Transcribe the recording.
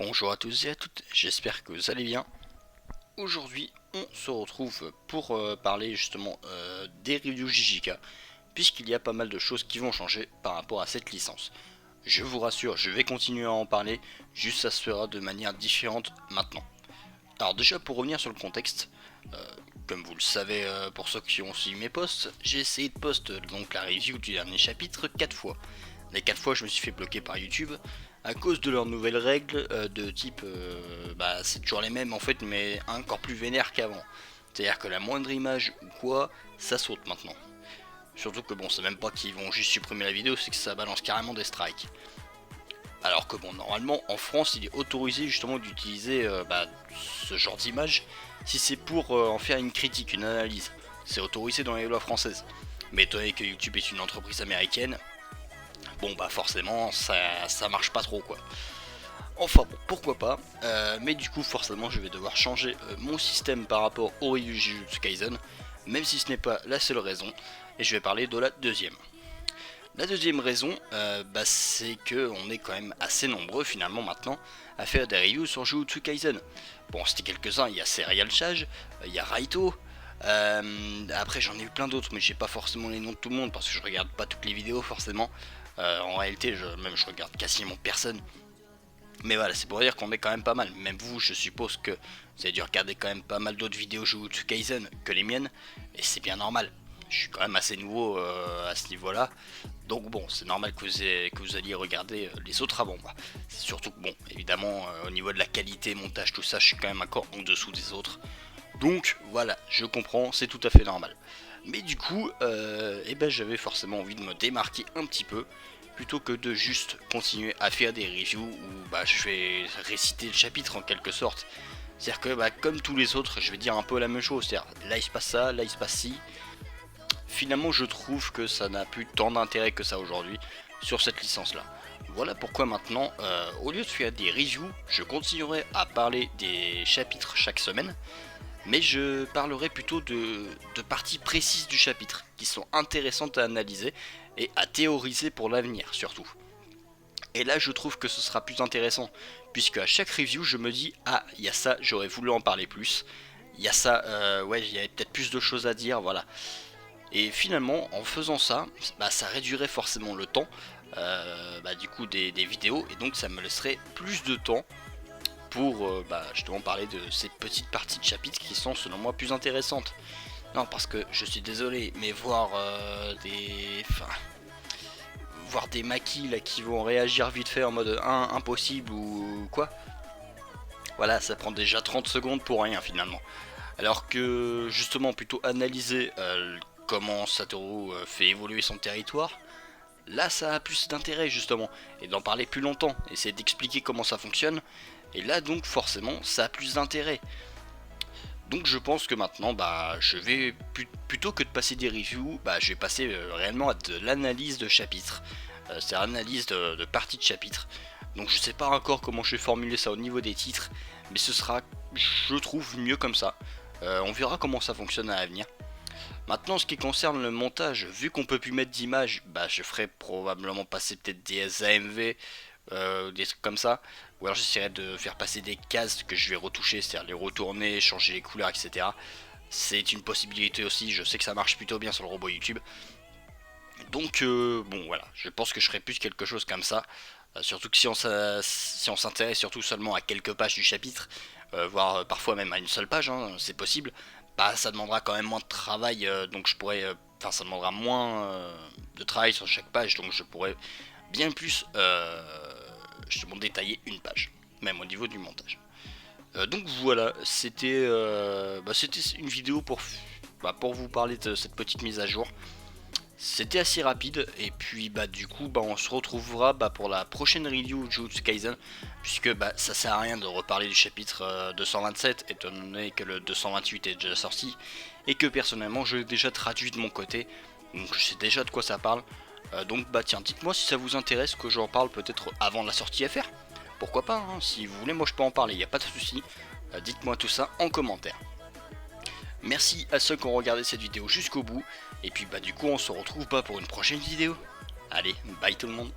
Bonjour à tous et à toutes, j'espère que vous allez bien. Aujourd'hui, on se retrouve pour parler justement des reviews JJK, puisqu'il y a pas mal de choses qui vont changer par rapport à cette licence. Je vous rassure, je vais continuer à en parler, juste ça se fera de manière différente maintenant. Alors déjà pour revenir sur le contexte, comme vous le savez pour ceux qui ont suivi mes posts, j'ai essayé de poster donc la review du dernier chapitre 4 fois. Les 4 fois je me suis fait bloquer par YouTube à cause de leurs nouvelles règles de type c'est toujours les mêmes en fait mais encore plus vénère qu'avant. C'est-à-dire que la moindre image ou quoi, ça saute maintenant. Surtout que bon, c'est même pas qu'ils vont juste supprimer la vidéo, c'est que ça balance carrément des strikes. Alors que bon, normalement en France il est autorisé justement d'utiliser ce genre d'image si c'est pour en faire une critique, une analyse. C'est autorisé dans les lois françaises. Mais étant donné que YouTube est une entreprise américaine, bon bah forcément ça marche pas trop quoi. Enfin bon, pourquoi pas, mais du coup forcément je vais devoir changer mon système par rapport au review Jujutsu Kaisen, même si ce n'est pas la seule raison, et je vais parler de la deuxième. La deuxième raison, c'est que on est quand même assez nombreux finalement maintenant à faire des reviews sur Jujutsu Kaisen. Bon, c'était quelques-uns, il y a Serial Chage, il y a Raito, après j'en ai eu plein d'autres, mais j'ai pas forcément les noms de tout le monde parce que je regarde pas toutes les vidéos forcément. En réalité, je regarde quasiment personne. Mais voilà, c'est pour dire qu'on est quand même pas mal. Même vous, je suppose que vous avez dû regarder quand même pas mal d'autres vidéos Jujutsu Kaisen que les miennes, et c'est bien normal. Je suis quand même assez nouveau à ce niveau-là, donc bon, c'est normal que vous alliez regarder les autres avant moi. C'est surtout que bon, évidemment, au niveau de la qualité, montage, tout ça, je suis quand même encore en dessous des autres. Donc voilà, je comprends, c'est tout à fait normal. Mais du coup, j'avais forcément envie de me démarquer un petit peu, plutôt que de juste continuer à faire des reviews où je vais réciter le chapitre en quelque sorte. C'est-à-dire que comme tous les autres, je vais dire un peu la même chose. C'est-à-dire là il se passe ça, là il se passe ci. Finalement, je trouve que ça n'a plus tant d'intérêt que ça aujourd'hui sur cette licence-là. Voilà pourquoi maintenant, au lieu de faire des reviews, je continuerai à parler des chapitres chaque semaine, mais je parlerai plutôt de parties précises du chapitre, qui sont intéressantes à analyser et à théoriser pour l'avenir surtout. Et là je trouve que ce sera plus intéressant, puisque à chaque review je me dis ah il y a ça, j'aurais voulu en parler plus, il y a ça, ouais il y avait peut-être plus de choses à dire, voilà. Et finalement en faisant ça, ça réduirait forcément le temps du coup des vidéos, et donc ça me laisserait plus de temps pour justement parler de ces petites parties de chapitres qui sont selon moi plus intéressantes. Non, parce que je suis désolé, mais voir des maquis là qui vont réagir vite fait en mode impossible ou quoi, voilà, ça prend déjà 30 secondes pour rien finalement. Alors que justement plutôt analyser comment Satoru fait évoluer son territoire, là ça a plus d'intérêt justement, et d'en parler plus longtemps, essayer d'expliquer comment ça fonctionne, et là donc forcément ça a plus d'intérêt. Donc je pense que maintenant je vais plutôt que de passer des reviews, je vais passer réellement à de l'analyse de chapitres. C'est l'analyse de parties de chapitres. Donc je sais pas encore comment je vais formuler ça au niveau des titres, mais ce sera, je trouve, mieux comme ça. On verra comment ça fonctionne à l'avenir. Maintenant, ce qui concerne le montage, vu qu'on peut plus mettre d'images, je ferai probablement passer peut-être des AMV, des trucs comme ça. Ou alors j'essaierai de faire passer des cases que je vais retoucher, c'est-à-dire les retourner, changer les couleurs, etc. C'est une possibilité aussi, je sais que ça marche plutôt bien sur le robot YouTube. Donc bon voilà, je pense que je ferai plus quelque chose comme ça. Surtout que si on s'intéresse surtout seulement à quelques pages du chapitre, voire parfois même à une seule page, hein, c'est possible, ça demandera quand même moins de travail, donc je pourrais, ça demandera moins de travail sur chaque page, donc je pourrais bien plus justement détailler une page, même au niveau du montage. Donc voilà, c'était une vidéo pour vous parler de cette petite mise à jour. C'était assez rapide, et puis du coup on se retrouvera pour la prochaine review de Jujutsu Kaisen, puisque ça sert à rien de reparler du chapitre 227 étant donné que le 228 est déjà sorti et que personnellement je l'ai déjà traduit de mon côté, donc je sais déjà de quoi ça parle. Donc tiens, dites-moi si ça vous intéresse que j'en parle peut-être avant la sortie FR. Pourquoi pas, hein, si vous voulez, moi je peux en parler, il n'y a pas de souci. Dites-moi tout ça en commentaire. Merci à ceux qui ont regardé cette vidéo jusqu'au bout, et puis du coup on se retrouve pour une prochaine vidéo. Allez, bye tout le monde.